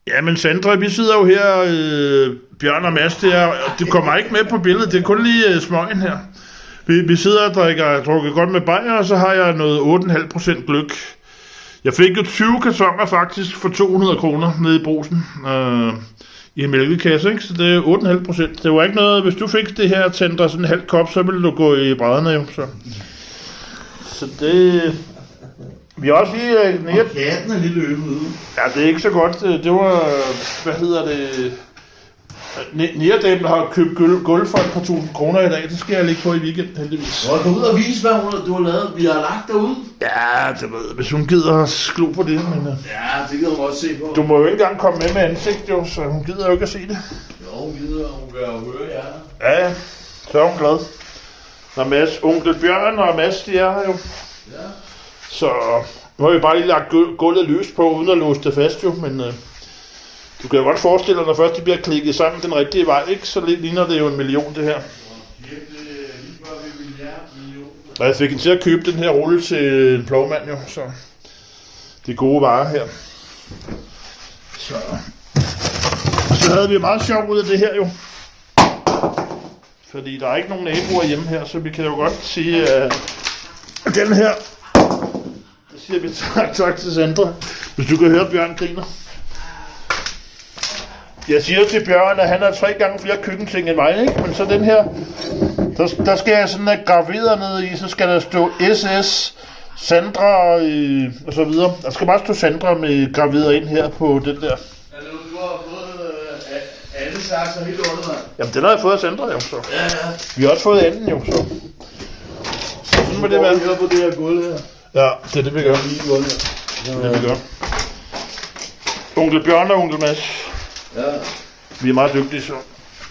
Ja, men Sandra, vi sidder jo her, Bjørn og Mads der, og du kommer ikke med på billedet, det er kun lige smøgen her. Vi sidder og drukker godt med bajer, og så har jeg noget 8,5% gløgg. Jeg fik jo 20 kartoner faktisk for 200 kroner nede i Brugsen i en mælkekasse, ikke? Så det er 8,5%. Det var ikke noget, hvis du fik det her, Sandra, sådan en halv kop, så ville du gå i brædderne jo. Så det... Vi har også lige og katten er lidt øvet ude. Ja, det er ikke så godt. Det var, hvad hedder det... Nærdamen har købt gulv for et par tusind kroner i dag. Det skal jeg ligge på i weekenden, heldigvis. Må du ud og vise, hvad du har lavet? Vi har lagt derude. Ja, det ved jeg, hvis hun gider at glo på det, men... Ja, det gider hun også se på. Du må jo ikke engang komme med ansigt, jo, så hun gider jo ikke at se det. Jo, hun gider, hun vil jo høre jer. Ja, så er hun glad. Når Mads, onkel Bjørn og Mads, de er her jo. Ja. Så nu har vi bare lige lagt gulvet løs på, uden at låse det fast jo, men... Du kan jo godt forestille dig, når først de bliver klikket sammen den rigtige vej, ikke? Så ligner det jo 1 million, det her. Og jeg fik hende til at købe den her rulle til en plovmand, jo, så det er gode varer her. Så havde vi meget sjovt ud af det her, jo. Fordi der er ikke nogen naboer hjemme her, så vi kan jo godt sige, at den her, det siger vi tak til Sandra, hvis du kan høre Bjørn griner. Jeg siger til Bjørn, at han har 3 gange flere køkkenting end mig, ikke? Men så den her, der skal jeg sådan have graveret ned i, så skal der stå SS, Sandra og så videre. Der skal bare stå Sandra med graveret ind her på den der. Altså, du har fået alle sakser helt under dig. Jamen, den har jeg fået af Sandra, jo, så. Ja. Vi har også fået anden, jo, så. Sådan må det være. Vi hører på det her gulv her. Ja, det er det, vi gør. Det er det, vi gør. Onkel Bjørn og onkel Mads. Ja. Vi er meget dygtige, så.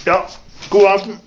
Ja, god aften.